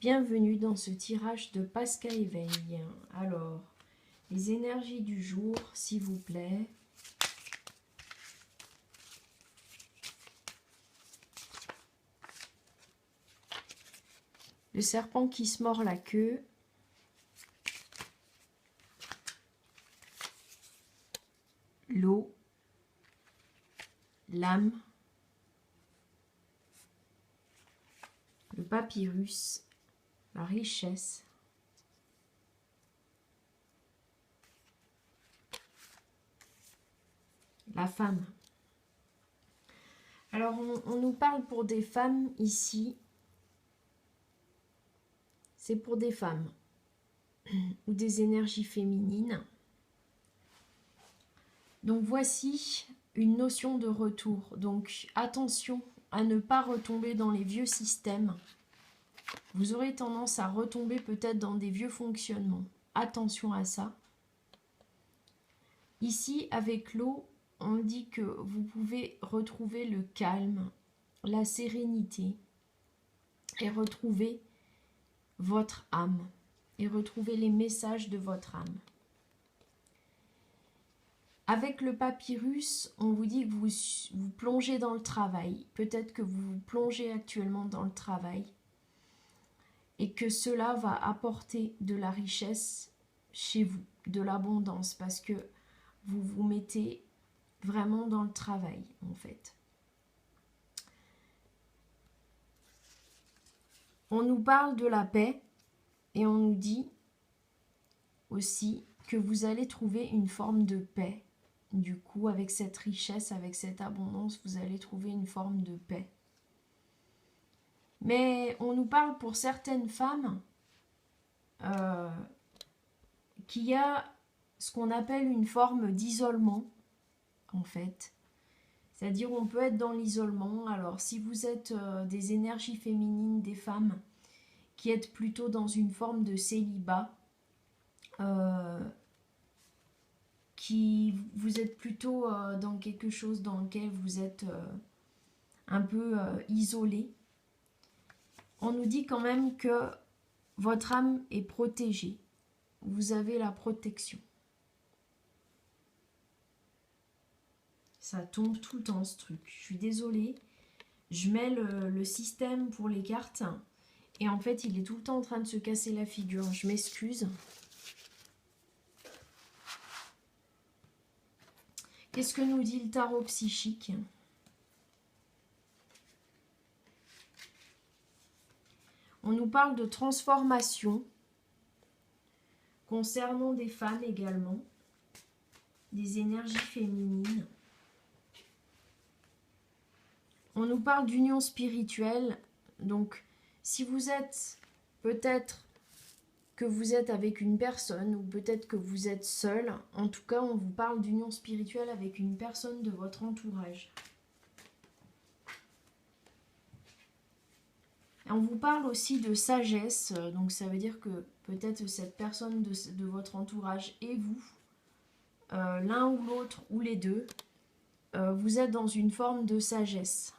Bienvenue dans ce tirage de Pascal Éveil. Alors, les énergies du jour, s'il vous plaît. Le serpent qui se mord la queue. L'eau. L'âme. Le papyrus. La richesse. La femme. Alors, on nous parle pour des femmes ici. C'est pour des femmes ou des énergies féminines. Donc, voici une notion de retour. Donc, attention à ne pas retomber dans les vieux systèmes. Vous aurez tendance à retomber peut-être dans des vieux fonctionnements. Attention à ça. Ici, avec l'eau, on dit que vous pouvez retrouver le calme, la sérénité et retrouver votre âme et retrouver les messages de votre âme. Avec le papyrus, on vous dit que vous plongez dans le travail. Peut-être que vous vous plongez actuellement dans le travail et que cela va apporter de la richesse chez vous, de l'abondance, parce que vous vous mettez vraiment dans le travail, en fait. On nous parle de la paix et on nous dit aussi que vous allez trouver une forme de paix. Du coup, avec cette richesse, avec cette abondance, vous allez trouver une forme de paix. Mais on nous parle pour certaines femmes qu'il y a ce qu'on appelle une forme d'isolement, en fait. C'est-à-dire on peut être dans l'isolement. Alors si vous êtes des énergies féminines, des femmes qui êtes plutôt dans une forme de célibat, qui vous êtes plutôt dans quelque chose dans lequel vous êtes un peu isolé, on nous dit quand même que votre âme est protégée. Vous avez la protection. Ça tombe tout le temps ce truc. Je suis désolée. Je mets le système pour les cartes. Et en fait, il est tout le temps en train de se casser la figure. Je m'excuse. Qu'est-ce que nous dit le tarot psychique ? On nous parle de transformation concernant des femmes également, des énergies féminines. On nous parle d'union spirituelle. Donc, si vous êtes peut-être que vous êtes avec une personne ou peut-être que vous êtes seul, en tout cas, on vous parle d'union spirituelle avec une personne de votre entourage. Et on vous parle aussi de sagesse, donc ça veut dire que peut-être cette personne de votre entourage et vous, l'un ou l'autre ou les deux, vous êtes dans une forme de sagesse.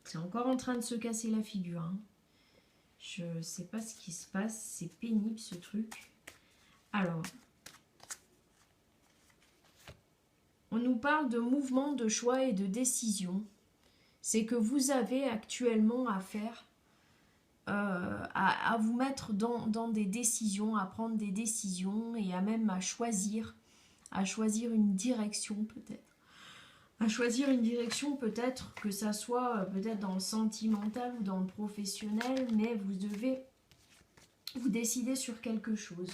C'est encore en train de se casser la figure. Hein. Je ne sais pas ce qui se passe. C'est pénible ce truc. Alors, on nous parle de mouvement, de choix et de décision. C'est que vous avez actuellement à faire, à vous mettre dans des décisions, à prendre des décisions et à même à choisir une direction peut-être. À choisir une direction peut-être que ça soit peut-être dans le sentimental ou dans le professionnel, mais vous devez vous décider sur quelque chose.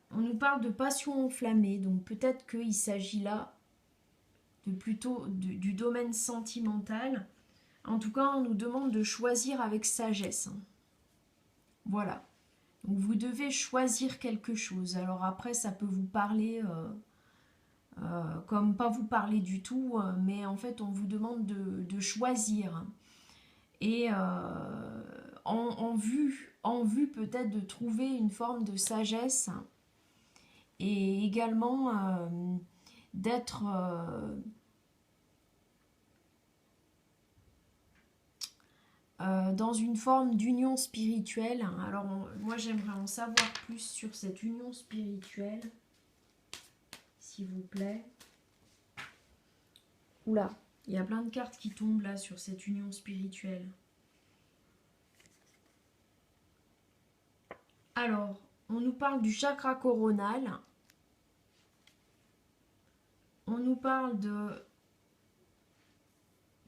On nous parle de passion enflammée, donc peut-être qu'il s'agit là de plutôt du domaine sentimental. En tout cas, on nous demande de choisir avec sagesse. Voilà. Donc vous devez choisir quelque chose. Alors après, ça peut vous parler comme pas vous parler du tout, mais en fait, on vous demande de choisir. Et en vue peut-être de trouver une forme de sagesse et également d'être dans une forme d'union spirituelle. Alors moi j'aimerais en savoir plus sur cette union spirituelle, s'il vous plaît. Oula, il y a plein de cartes qui tombent là sur cette union spirituelle. Alors, on nous parle du chakra coronal. On nous parle de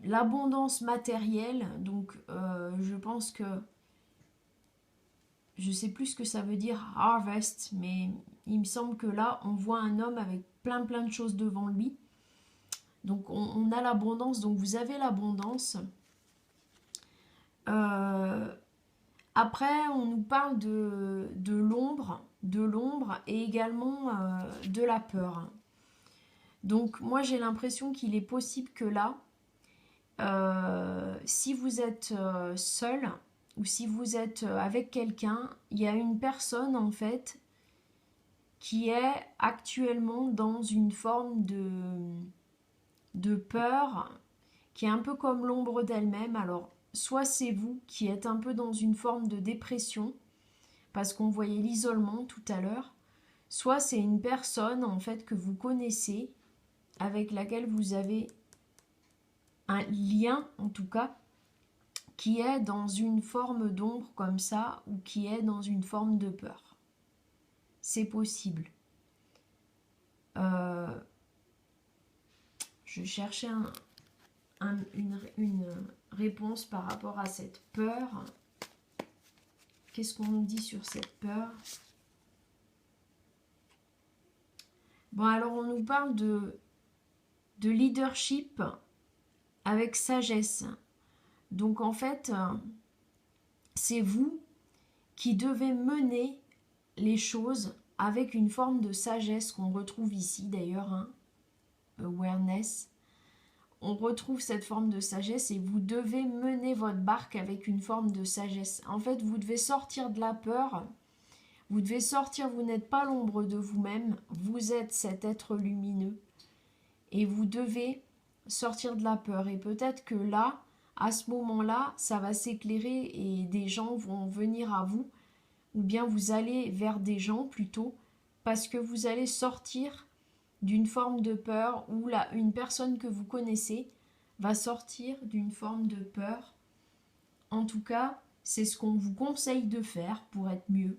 l'abondance matérielle. Donc, je pense que... Je sais plus ce que ça veut dire harvest, mais il me semble que là, on voit un homme avec plein de choses devant lui. Donc, on a l'abondance. Donc, vous avez l'abondance. Après, on nous parle de l'ombre et également de la peur. Donc moi j'ai l'impression qu'il est possible que là, si vous êtes seul ou si vous êtes avec quelqu'un, il y a une personne en fait qui est actuellement dans une forme de peur, qui est un peu comme l'ombre d'elle-même. Alors soit c'est vous qui êtes un peu dans une forme de dépression, parce qu'on voyait l'isolement tout à l'heure, soit c'est une personne en fait que vous connaissez, avec laquelle vous avez un lien en tout cas, qui est dans une forme d'ombre comme ça, ou qui est dans une forme de peur. C'est possible. Je cherchais une réponse par rapport à cette peur. Qu'est-ce qu'on nous dit sur cette peur? Bon, alors on nous parle de leadership avec sagesse. Donc en fait, c'est vous qui devez mener les choses avec une forme de sagesse qu'on retrouve ici d'ailleurs, hein, awareness. On retrouve cette forme de sagesse et vous devez mener votre barque avec une forme de sagesse. En fait, vous devez sortir de la peur. Vous devez sortir, vous n'êtes pas l'ombre de vous-même, vous êtes cet être lumineux. Et vous devez sortir de la peur. Et peut-être que là, à ce moment-là, ça va s'éclairer et des gens vont venir à vous, ou bien vous allez vers des gens plutôt, parce que vous allez sortir d'une forme de peur, ou là, une personne que vous connaissez va sortir d'une forme de peur. En tout cas, c'est ce qu'on vous conseille de faire pour être mieux.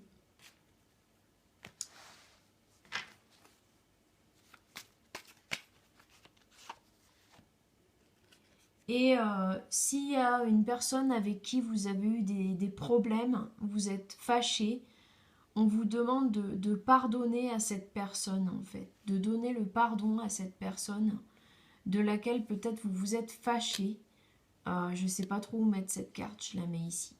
Et s'il y a une personne avec qui vous avez eu des problèmes, vous êtes fâché, on vous demande de pardonner à cette personne en fait, de donner le pardon à cette personne de laquelle peut-être vous vous êtes fâché. Je ne sais pas trop où mettre cette carte, je la mets ici.